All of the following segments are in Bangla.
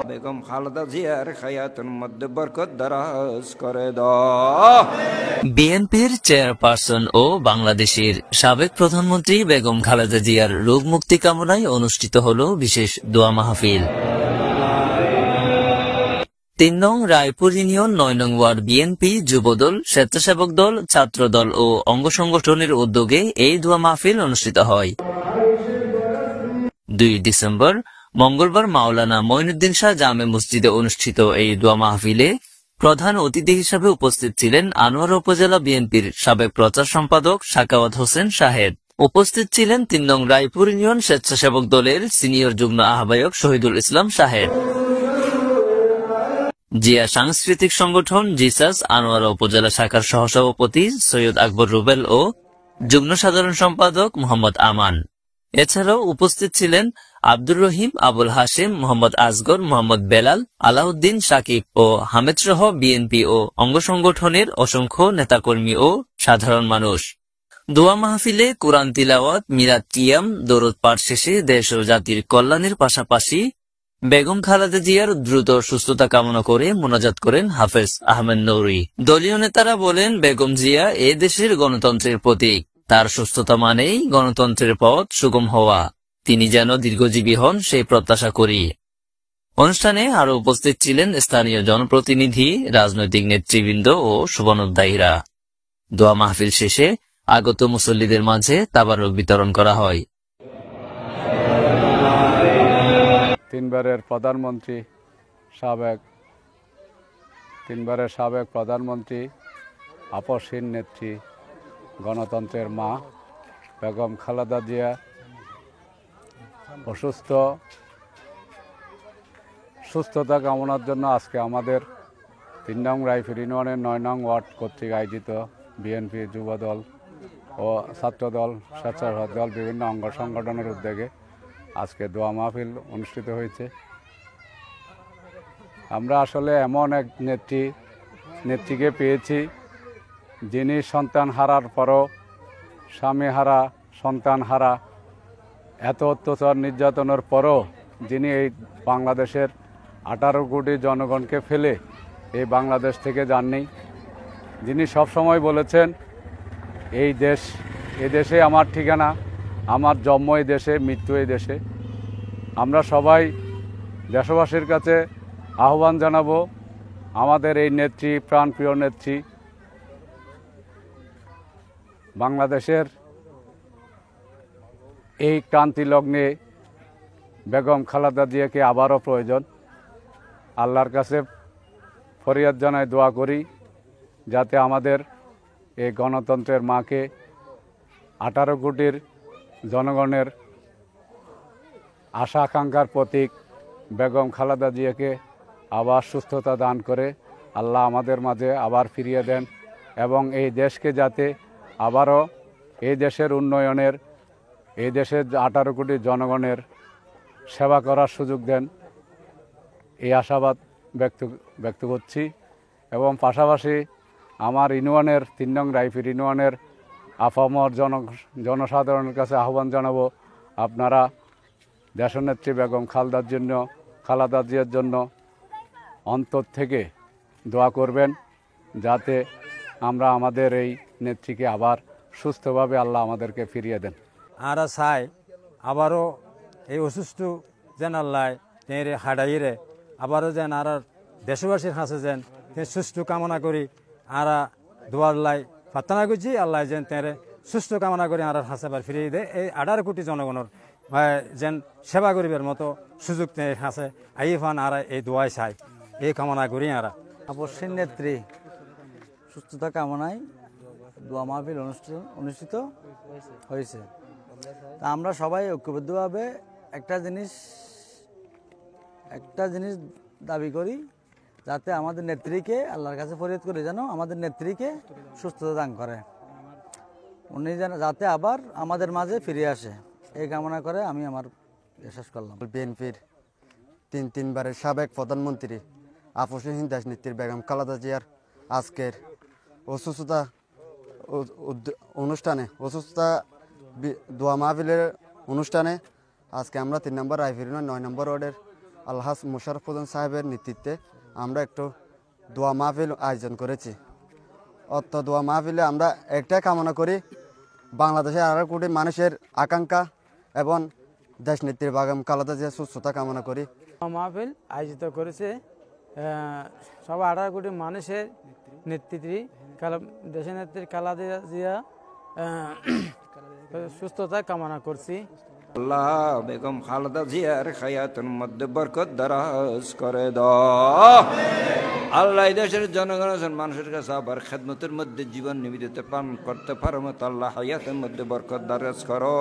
বেগম খালেদা জিয়ার হায়াতের মধ্যে বরকত দারাজ করে দাও। বিএনপির চেয়ারপারসন ও বাংলাদেশের সাবেক প্রধানমন্ত্রী বেগম খালেদা জিয়ার রোগ মুক্তি কামনায় অনুষ্ঠিত হল বিশেষ দোয়া মাহফিল। ৩ নং রায়পুর ইউনিয়ন ৯ নং ওয়ার্ড বিএনপি যুবদল, স্বেচ্ছাসেবক দল, ছাত্র দল ও অঙ্গ সংগঠনের উদ্যোগে এই দোয়া মাহফিল অনুষ্ঠিত হয়। ২ ডিসেম্বর মঙ্গলবার মাওলানা মঈনুদ্দিন শাহ জামে মসজিদে অনুষ্ঠিত এই দোয়া মাহফিলে প্রধান অতিথি হিসেবে উপস্থিত ছিলেন আনোয়ারা উপজেলা বিএনপির সাবেক প্রচার সম্পাদক সাখাওয়াত হোসেন শাহেদ। উপস্থিত ছিলেন ৩ নং রায়পুর ইউনিয়ন স্বেচ্ছাসেবক দলের সিনিয়র যুগ্ম আহ্বায়ক শহীদুল ইসলাম শাহেদ, জিয়া সাংস্কৃতিক সংগঠন জিসাস আনোয়ারা উপজেলা শাখার সহসভাপতি সৈয়দ আকবর রুবেল ও যুগ্ম সাধারণ সম্পাদক মোহাম্মদ আমান। এছাড়াও উপস্থিত ছিলেন আব্দুর রহিম, আবুল হাশিম, মোহাম্মদ আসগর, মোহাম্মদ বেলাল, আলাউদ্দিন, সাকিব ও হামেদ সহ বিএনপি ও অঙ্গ সংগঠনের অসংখ্য নেতাকর্মী ও সাধারণ মানুষ। দোয়া মাহফিলে কোরআন তিলাওয়াত, মিলাদ কিয়াম, দরুদ পাঠ শেষে দেশ ও জাতির কল্যাণের পাশাপাশি বেগম খালেদা জিয়ার দ্রুত সুস্থতা কামনা করে মোনাজাত করেন হাফেজ আহমেদ নৌরি। দলীয় নেতারা বলেন, বেগম জিয়া এ দেশের গণতন্ত্রের প্রতীক। তার সুস্থতা মানেই গণতন্ত্রের পথ সুগম হওয়া। তিনি যেন দীর্ঘজীবী হন সেই প্রত্যাশা করি। অনুষ্ঠানে আরো উপস্থিত ছিলেন স্থানীয় জনপ্রতিনিধি, রাজনৈতিক নেতৃবৃন্দ ও শুভানুধ্যায়ীরা। দোয়া মাহফিল শেষে আগত মুসল্লিদের মাঝে তাবারক বিতরণ করা হয়। তিনবারের সাবেক প্রধানমন্ত্রী, আপসহীন নেত্রী, গণতন্ত্রের মা বেগম খালেদা জিয়া সুস্থতা কামনার জন্য আজকে আমাদের ৩ নং রায়পুর ইউনিয়নের ৯ নং ওয়ার্ড কর্তৃক আয়োজিত বিএনপি যুবদল ও ছাত্রদল, স্বেচ্ছাসেবক দল, বিভিন্ন অঙ্গ সংগঠনের উদ্যোগে আজকে দোয়া মাহফিল অনুষ্ঠিত হয়েছে। আমরা আসলে এমন এক নেত্রীকে পেয়েছি, যিনি সন্তান হারার পরও, স্বামী হারা, সন্তান হারা, এত অত্যাচার নির্যাতনের পরও যিনি এই বাংলাদেশের 18 কোটি জনগণকে ফেলে এই বাংলাদেশ থেকে যাননি। যিনি সবসময় বলেছেন, এই দেশে আমার ঠিকানা, আমার জন্ম এই দেশে, মৃত্যু এই দেশে। আমরা সবাই দেশবাসীর কাছে আহ্বান জানাবো, আমাদের এই নেত্রী, প্রাণপ্রিয় নেত্রী, বাংলাদেশের এই ক্রান্তি লগ্নে বেগম খালেদা জিয়াকে আবারও প্রয়োজন। আল্লাহর কাছে ফরিয়াদ জানাই, দোয়া করি যাতে আমাদের এই গণতন্ত্রের মাকে, 18 কোটির জনগণের আশা আকাঙ্ক্ষার প্রতীক বেগম খালেদা জিয়াকে আবার সুস্থতা দান করে আল্লাহ আমাদের মাঝে আবার ফিরিয়ে দেন এবং এই দেশকে যাতে আবারও এই দেশের উন্নয়নের, এই দেশের 18 কোটি জনগণের সেবা করার সুযোগ দেন, এই আশাবাদ ব্যক্ত করছি। এবং পাশাপাশি আমার ইউনিয়নের ৩ নং রায়পুর ইউনিয়নের আপামর জনসাধারণের কাছে আহ্বান জানাবো, আপনারা দেশনেত্রী বেগম খালেদা জিয়ার জন্য অন্তর থেকে দোয়া করবেন, যাতে আমরা আমাদের এই নেত্রীকে আবার সুস্থভাবে আল্লাহ আমাদেরকে ফিরিয়ে দেন। আরা চাই আবারও এই অসুস্থ যেন আল্লাহ তেঁরে হাডাইরে আবারও যেন আর দেশবাসীর কাছে যেন সুস্থ কামনা করি। আরা দোয়ার লাই প্রার্থনা করছি, আল্লাহ যেন তেঁরে সুস্থ কামনা করি আর হাসে আবার ফিরিয়ে দেয়। এই 18 কোটি জনগণের যেন সেবা করিবার মতো সুযোগ হাসে আই ফান আর এই দোয়াই চাই, এই কামনা করি। আর আপসহীন নেত্রী সুস্থতা কামনায় দোয়া মাহফিল অনুষ্ঠিত হয়েছে। তা আমরা সবাই ঐক্যবদ্ধভাবে একটা জিনিস দাবি করি, যাতে আমাদের নেত্রীকে, আল্লাহর কাছে ফরিয়াদ করি যেন আমাদের নেত্রীকে সুস্থতা দান করে, উনি যেন যাতে আবার আমাদের মাঝে ফিরে আসে, এই কামনা করে আমি আমার শেষ করলাম। বিএনপির তিনবারের সাবেক প্রধানমন্ত্রী আপসহীন দেশনেত্রী বেগম খালেদা জিয়ার আজকের অসুস্থতা অনুষ্ঠানে দোয়া মাহফিলের অনুষ্ঠানে আজকে আমরা 3 নম্বর রায়পুর ইউনিয়ন 9 নম্বর ওয়ার্ডের আলহাজ মোশাররফ প্রধান সাহেবের নেতৃত্বে আমরা একটু দোয়া মাহফিল আয়োজন করেছি। অত দোয়া মাহফিলে আমরা একটাই কামনা করি, বাংলাদেশের 18 কোটি মানুষের আকাঙ্ক্ষা এবং দেশ নেত্রী বেগম খালেদা জিয়ার সুস্থতা কামনা করি। মাহফিল আয়োজিত করেছে সব 18 কোটি মানুষের নেত্রী দেশের নেত্রী খালেদা জিয়া সুস্থতা কামনা করছি। আল্লাহ বেগম খালেদা জিয়ার হায়াতের মধ্যে বরকত দারাজ করে দাও। আল্লাহ এই দেশের জনগণের মানুষের কাছে আবার খেদমতের মধ্যে জীবন নিবেদিত পান করতে পারো মতো আল্লাহ হায়াতের মধ্যে বরকত দারাজ করো।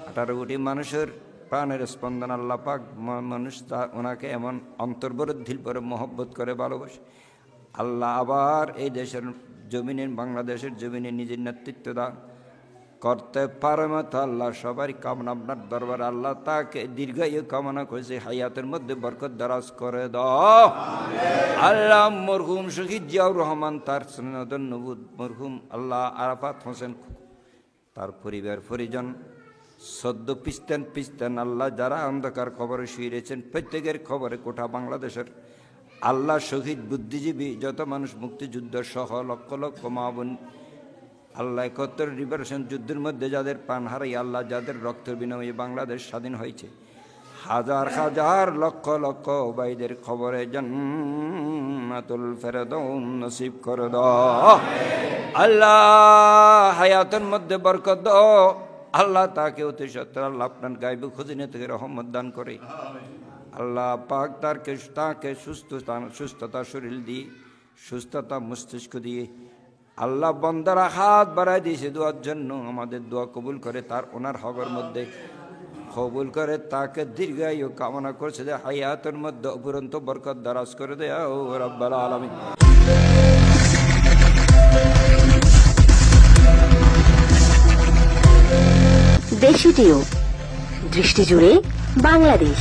18 কোটি মানুষের প্রাণের স্পন্দন আল্লাহ পাক মানুষ ওনাকে এমন অন্তর্বরুদ্ধিল করে মহব্বত করে ভালোবাসে। আল্লাহ আবার এই দেশের জমিনে বাংলাদেশের জমিনে নিজের নেতৃত্ব দান করতে পারে মতো আল্লাহ সবারই কামনা আপনার দরবার আল্লাহ তাকে দীর্ঘায়ু কামনা করেছে, হায়াতের মধ্যে বরকত দারাজ করে দাও। আল্লাহ মরহুম শহীদ জিয়াউর রহমান তার সনদন নবুদ মরহুম আল্লাহ আরাফাত হোসেন তার পরিবার পরিজন সদ্য পিস্তেন আল্লাহ যারা অন্ধকার খবরে শুয়ে রয়েছেন প্রত্যেকের খবরে গোটা বাংলাদেশের আল্লাহ শহীদ বুদ্ধিজীবী যত মানুষ মুক্তিযুদ্ধ সহ লক্ষ লক্ষ মা বোন আল্লাহ ৭১ লিবারেশন যুদ্ধের মধ্যে যাদের প্রাণ হারাই আল্লাহ যাদের রক্তের বিনিময়ে বাংলাদেশ স্বাধীন হয়েছে, হাজার হাজার লক্ষ লক্ষ ভাইদের খবরে জান্নাতুল ফেরদৌস নসিব করে দাও। আল্লাহ হায়াতের মধ্যে বরকত দাও। আল্লাহ তাকে অতি সত্তর আল্লাহ আপনার গায়ব খুজিনে থেকে রহমত দান করে। আল্লাহ পাক তাকে সুস্থতা শরীর দিয়ে সুস্থতা মস্তিষ্ক দিয়ে আল্লাহ বন্দারা হাত বাড়াই দিয়েছে দোয়ার জন্য, আমাদের দোয়া কবুল করে তার ওনার হকের মধ্যে কবুল করে তাকে দীর্ঘায়ু কামনা করছে যে হায়াতের মধ্যে অপুরন্ত বরকত দারাজ করে দেয়া ও রাব্বাল আলামিন। দেশটিও দৃষ্টি জুড়ে বাংলাদেশ।